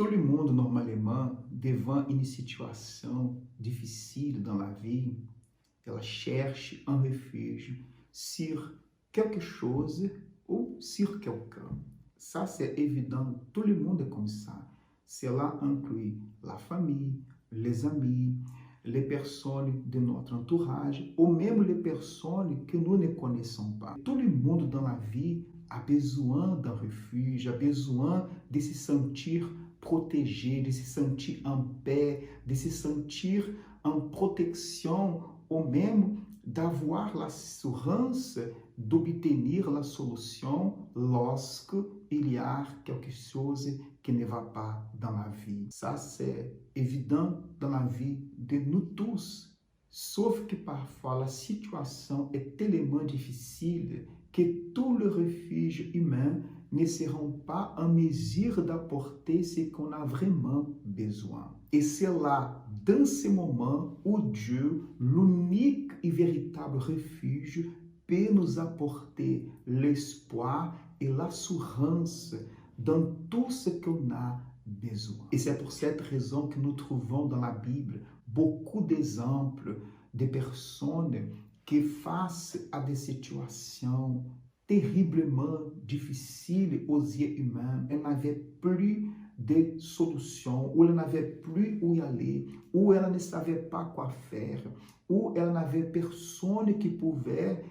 Tout le monde, normalement, devant une situation difficile dans la vie, ela cherche un refuge sur quelque chose ou sur quelqu'un. Ça, c'est évident. Tout le monde est comme ça. Cela inclut la famille, les amis, les personnes de notre entourage ou même les personnes que nous ne connaissons pas. Tout le monde dans la vie a besoin d'un refuge, a besoin de se sentir protégé, de se sentir en paix, de se sentir en proteção ou même d'avoir l'assurance d'obtenir la solution lorsque il y a quelque chose qui ne va pas dans la vie. Ça, c'est évident dans la vie de nous tous. Sauf que parfois la situation est tellement difficile que tout le refuge humain ne seront pas en mesure d'apporter ce qu'on a vraiment besoin. Et c'est là, dans ce moment, où Dieu, l'unique et véritable refuge, peut nous apporter l'espoir et l'assurance dans tout ce qu'on a besoin. Et c'est pour cette raison que nous trouvons dans la Bible beaucoup d'exemples de personnes qui, face à des situations terriblement difficiles aux yeux humains, elles n'avaient plus de solution, ou elles n'avaient plus où y aller, ou elles ne savaient pas quoi faire, ou elles n'avaient personne qui pouvait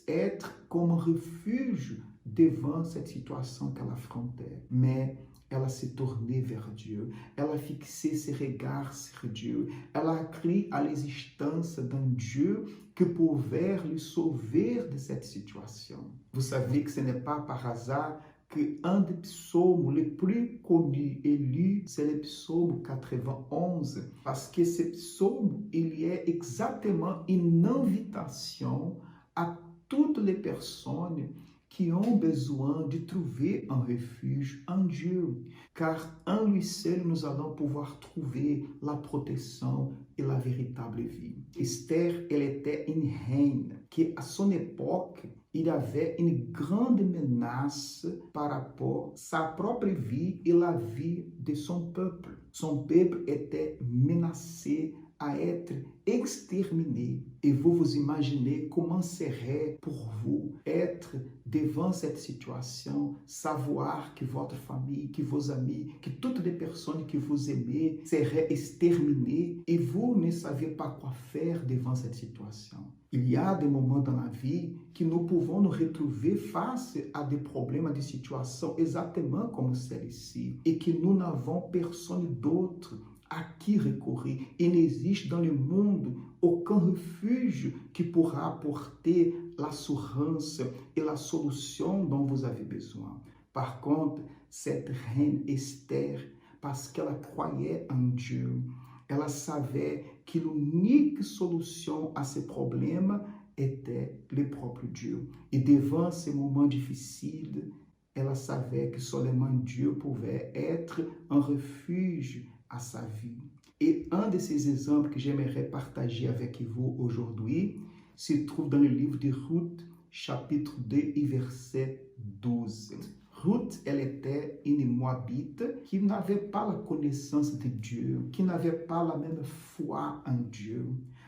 être comme un refuge devant cette situation qu'elle affrontait. Mais elle a se tourné vers Dieu, elle a fixé ses regards sur Dieu, elle a crié à l'existence d'un Dieu que pouvait le sauver de cette situation. Vous savez que ce n'est pas par hasard que un des psaumes les plus connus et lus, c'est le psaume 91, parce que ce psaume, il y a exactement une invitation à toutes les personnes qui ont besoin de trouver un refuge en Dieu, car en lui seul nous allons pouvoir trouver la proteção et la véritable vie. Esther, elle était une reine qui, à son époque, il y avait une grande menace par rapport à sa propre vie et la vie de son peuple. Son peuple était menacé à être exterminé. Et vous vous imaginez comment serait pour vous être devant cette situation, savoir que votre famille, que vos amis, que toutes les personnes que vous aimez seraient exterminées et vous ne savez pas quoi faire devant cette situation. Il y a des moments dans la vie que nous pouvons nous retrouver face à des problèmes, à des situations exactement comme celle-ci et que nous n'avons personne d'autre à qui recourir. Il n'existe dans le monde aucun refuge qui pourra apporter l'assurance et la solution dont vous avez besoin. Par contre, cette reine Esther, parce qu'elle croyait en Dieu, elle savait que l'unique solution à ces problèmes était le propre Dieu. Et devant ces moments difficiles, elle savait que seulement Dieu pouvait être un refuge à sa vie. Et un de ces exemples que j'aimerais partager avec vous aujourd'hui se trouve dans le livre de Ruth, chapitre 2 et verset 12. Ruth, elle était une Moabite qui n'avait pas la connaissance de Dieu, qui n'avait pas la même foi en Dieu,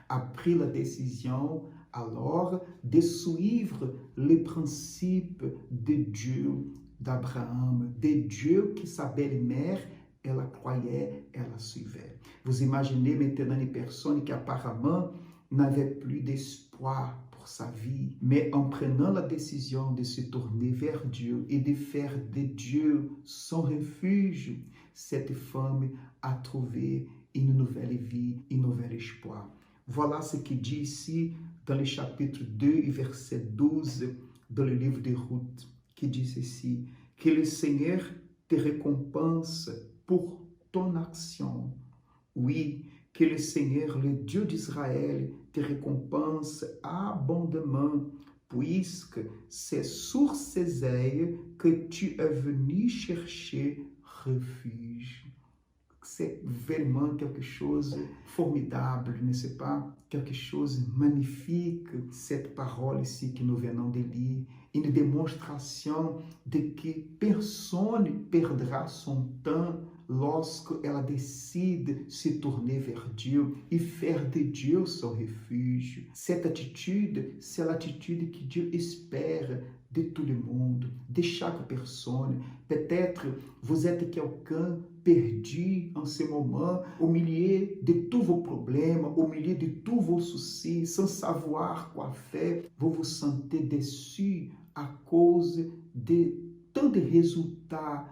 a pris la décision alors de suivre les principes de Dieu, d'Abraham, de Dieu que sa belle-mère ela croyait, ela suivait. Vous imaginez maintenant une personne qui apparemment n'avait plus d'espoir pour sa vie, mais en prenant la décision de se tourner vers Dieu et de faire de Dieu son refuge, cette femme a trouvé une nouvelle vie, un nouvel espoir. Voilà ce qui dit ici dans le chapitre 2, verset 12, dans le livre de Ruth, qui dit ceci: que le Seigneur te récompense pour ton action. Oui, que le Seigneur, le Dieu d'Israël, te récompense abondamment, puisque c'est sur ses ailes que tu es venu chercher refuge. C'est vraiment quelque chose de formidable, n'est-ce pas? Quelque chose de magnifique, cette parole ici que nous venons de lire. Une démonstration de que personne ne perdra son temps lorsqu'elle décide se tourner vers Dieu e faire de Dieu son refuge. Cette attitude, c'est l'attitude que Dieu espère de tout le monde, de chaque personne. Peut-être vous êtes quelqu'un perdu en ce moment, au milieu de tous vos problèmes, au milieu de tous vos soucis, sans savoir quoi faire. Vous vous sentez déçu à cause de tant de résultats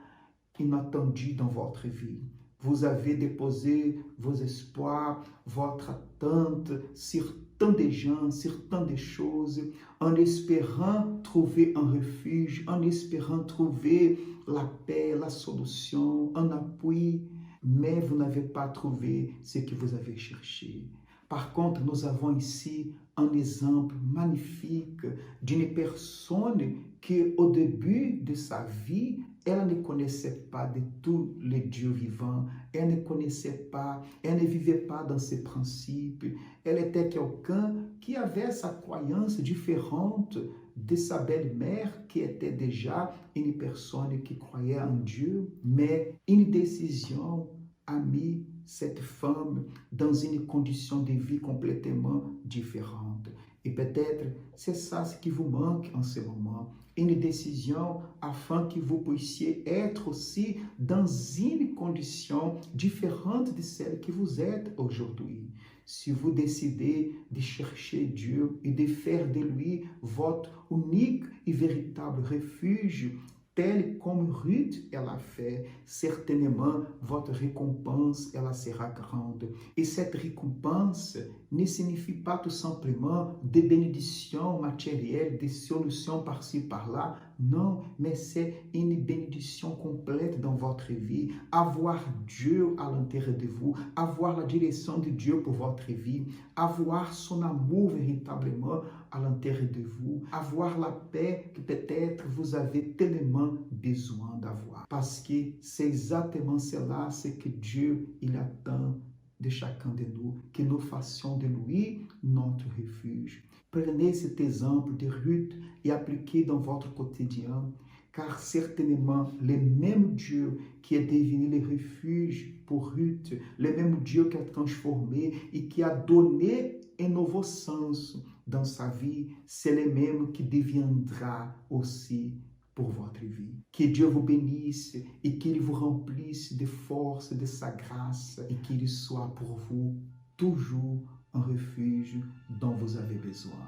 inattendus dans votre vie. Vous avez déposé vos espoirs, votre attente sur tant de gens, sur tant de choses, en espérant trouver un refuge, en espérant trouver la paix, la solution, un appui, mais vous n'avez pas trouvé ce que vous avez cherché. Par contre, nous avons ici un exemple magnifique d'une personne qui, au début de sa vie, elle ne connaissait pas de tous les dieux vivants, elle ne connaissait pas, elle ne vivait pas dans ses principes, elle était quelqu'un qui avait sa croyance différente de sa belle-mère, qui était déjà une personne qui croyait en Dieu, mais une décision a mis cette femme dans une condition de vie complètement différente. Et peut-être c'est ça ce qui vous manque en ce moment. Une décision afin que vous puissiez être aussi dans une condition différente de celle que vous êtes aujourd'hui. Si vous décidez de chercher Dieu et de faire de lui votre unique et véritable refuge, tel comme Ruth elle a fait, certainement votre récompense elle sera grande. Et cette récompense ne signifie pas tout simplement des bénédictions matérielles, des solutions par-ci par-là. Non, mais c'est une bénédiction complète dans votre vie. Avoir Dieu à l'intérieur de vous, avoir la direction de Dieu pour votre vie, avoir son amour véritablement à l'intérieur de vous, avoir la paix que peut-être vous avez tellement besoin d'avoir. Parce que c'est exactement cela, ce que Dieu il attend de chacun de nous, que nous fassions de lui notre refuge. Prenez cet exemple de Ruth et appliquez dans votre quotidien, car certainement le même Dieu qui est devenu le refuge pour Ruth, le même Dieu qui a transformé et qui a donné un nouveau sens dans sa vie, c'est le même qui deviendra aussi pour votre vie. Que Dieu vous bénisse et qu'il vous remplisse de force, de sa grâce et qu'il soit pour vous toujours un refuge dont vous avez besoin.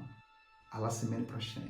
À la semaine prochaine.